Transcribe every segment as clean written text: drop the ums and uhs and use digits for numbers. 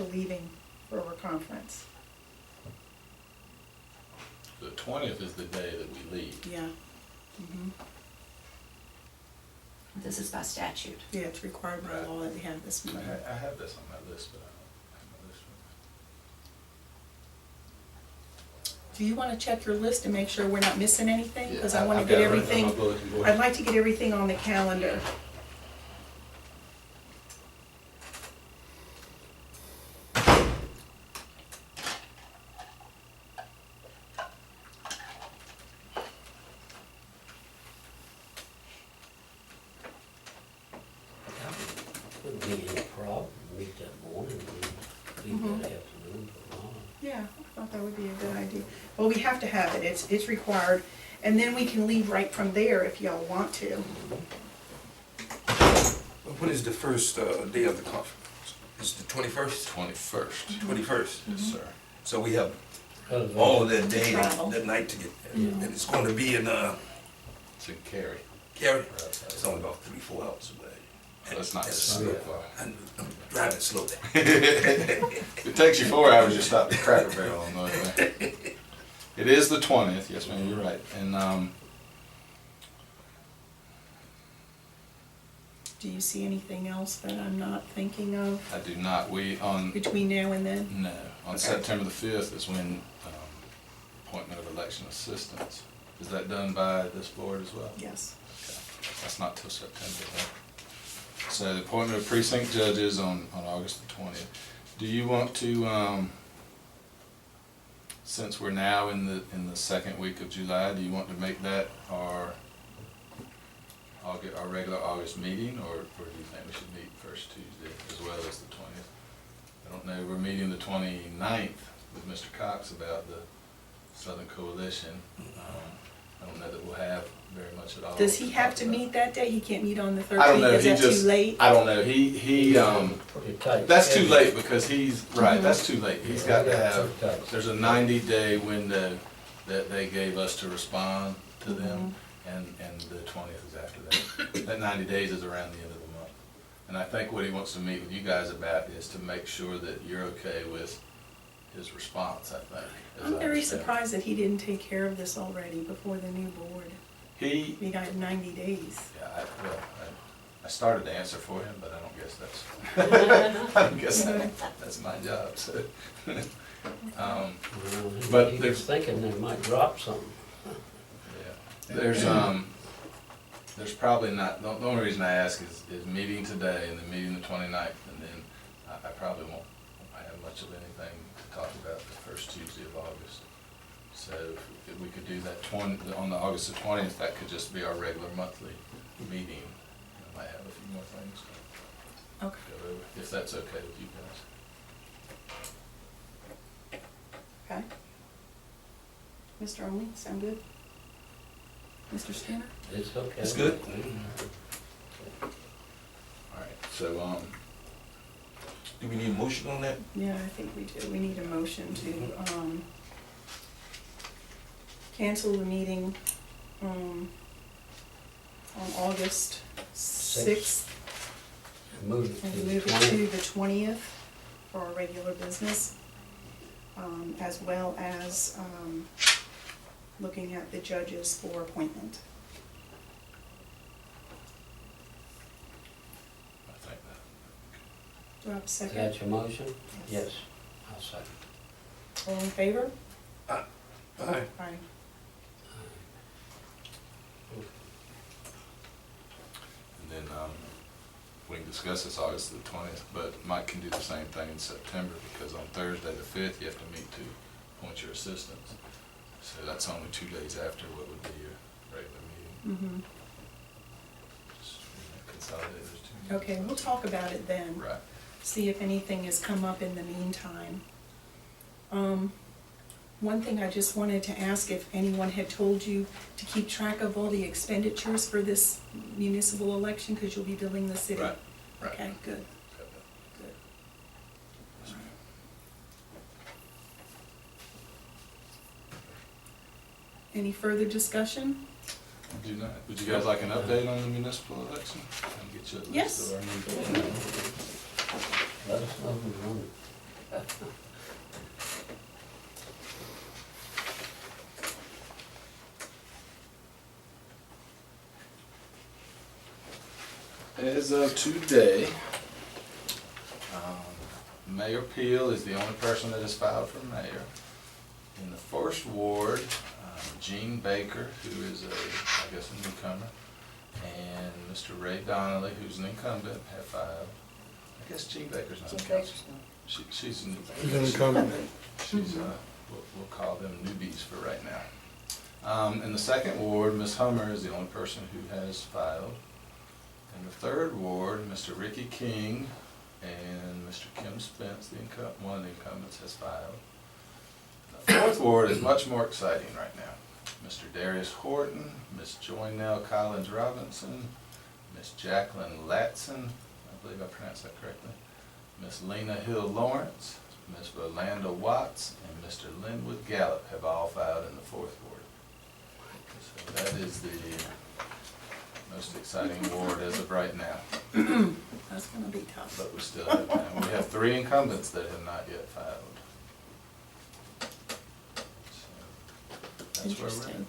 leaving for our conference. The 20th is the day that we leave. Yeah. This is by statute. Yeah, it's required by law that we have this meeting. I have this on my list, but I don't have my list with me. Do you want to check your list and make sure we're not missing anything? Because I want to I've get got it written on everything, my bulletin board. I'd like to get everything on the calendar. Wouldn't be any problem, meet that morning, and leave that afternoon tomorrow. Yeah, I thought that would be a good idea. Well, we have to have it, it's required, and then we can leave right from there if y'all want to. What is the first day of the conference? It's the 21st? 21st. 21st. Yes, sir. So we have Because all of that day, Travel. that night to get there. And it's going to be in It's in Cary. Cary. It's only about 3-4 hours away. So it's not And super far. I'm driving slow. If it takes you 4 hours, you stop at Cracker Barrel on the way there. It is the 20th, yes ma'am, you're right. And Do you see anything else that I'm not thinking of I do not, on between now and then? No, on Okay. September the 5th is when appointment of election assistants. Is that done by this board as well? Yes. Okay. That's not till September, right? So the appointment of precinct judges on August the 20th. Do you want to, since we're now in the second week of July, do you want to make that our regular August meeting, or do you think we should meet first Tuesday as well as the 20th? I don't know, we're meeting the 29th with Mr. Cox about the Southern Coalition. I don't know that we'll have very much at all. Does he have to talk about. meet that day? He can't meet on the 13th? I don't know, Is he that just, too late? I don't know, he pretty tight. that's too schedule. late because he's, right, that's too late. He's got to Yeah, have, pretty tight. there's a 90-day window that they gave us to respond to them, and the 20th is after that. That 90 days is around the end of the month. And I think what he wants to meet with you guys about is to make sure that you're okay with his response, I think. as I'm I very understand it. surprised that he didn't take care of this already before the new board. He, We got 90 days. yeah, I started to answer for him, but I don't guess that's, I don't guess that's my job, so. Well, But he there's- was thinking they might drop something. Yeah, there's probably not, the only reason I ask is meeting today and then meeting the 29th, and then I probably won't have much of anything to talk about the first Tuesday of August. So if we could do that on the August the 20th, that could just be our regular monthly meeting. I might have a few more things to Okay. go over, if that's okay with you guys. Okay. Mr. Only, sound good? Mr. Skinner? It's okay. It's good. All right, so, Do we need a motion on that? Yeah, I think we do. We need a motion to cancel the meeting on August 6th Move it to and the move it 20th. to the 20th for our regular business, as well as looking at the judges for appointment. I think that. Do I have a Is second? that your motion? Yes. Yes, I'll second. All in favor? Aye. Aye. And then we can discuss this August the 20th, but Mike can do the same thing in September, because on Thursday the 5th, you have to meet to appoint your assistants. So that's only 2 days after what would be your regular meeting. Mm-hmm. Just, consolidate those 2 meetings. Okay, we'll talk about it then. Right. See if anything has come up in the meantime. One thing I just wanted to ask if anyone had told you to keep track of all the expenditures for this municipal election, because you'll be billing the city. Right, right. Okay, good, Got that. good. Yes, ma'am. Any further discussion? I do not. Would you guys like an update on the municipal election? I'll get you a list Yes. of our new. Let us know who's running. as of today, Mayor Peel is the only person that has filed for mayor. In the first ward, Gene Baker, who is I guess a newcomer, and Mr. Ray Donnelly, who's an incumbent, have filed. I guess Gene Baker's not. She's an incumbent. She's, we'll call them newbies for right now. In the second ward, Ms. Hummer is the only person who has filed. In the third ward, Mr. Ricky King and Mr. Kim Spence, one of the incumbents, has filed. The fourth ward is much more exciting right now. Mr. Darius Horton, Ms. Joynell Collins Robinson, Ms. Jacqueline Latson, I believe I pronounced that correctly, Ms. Lena Hill Lawrence, Ms. Rolanda Watts, and Mr. Linwood Gallup have all filed in the fourth ward. So that is the most exciting ward as of right now. That's gonna be tough. But we still have time. We have 3 incumbents that have not yet filed. So that's where we're at. Interesting.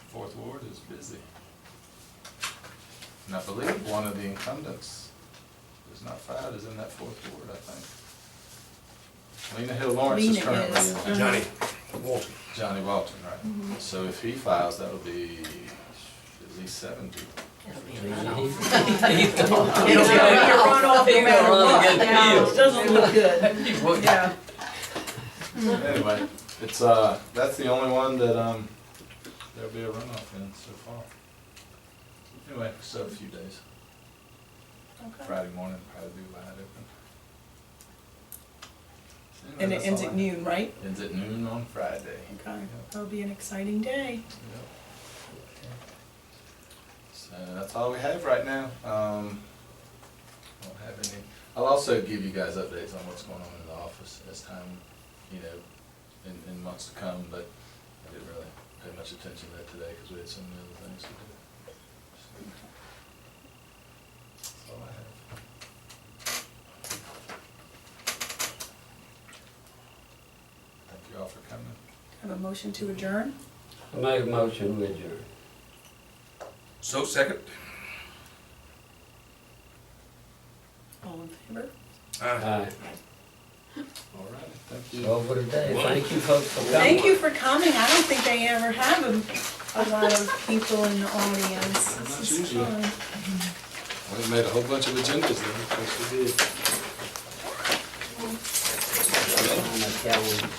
Fourth ward is busy. And I believe one of the incumbents who's not filed is in that fourth ward, I think. Lena Hill Lawrence is Lena currently is, in. Johnny Walton. Johnny Walton, right. So if he files, that'll be at least 7 people. It'll be a runoff no matter what. Yeah, it doesn't look good. Yeah. Anyway, it's, that's the only one that, there'll be a runoff in so far. Anyway, so a few days. Okay. Friday morning, probably be wide open. So anyway, And it that's ends all at I noon, right? have. Ends at noon on Friday. Okay, that'll be an exciting day. Yep. So that's all we have right now. Don't have any. I'll also give you guys updates on what's going on in the office as time, in months to come, but I didn't really pay much attention to that today because we had so many other things to do. So, that's all I have. Thank you all for coming. Have a motion to adjourn? I make a motion, we adjourn. So second. All in favor? Aye. All right, thank you. Over today, thank you folks for coming. Thank you for coming. I don't think they ever have a lot of people in the audience. Not This is usually. fun. We made a whole bunch of agendas then, of course we did. On the calendar.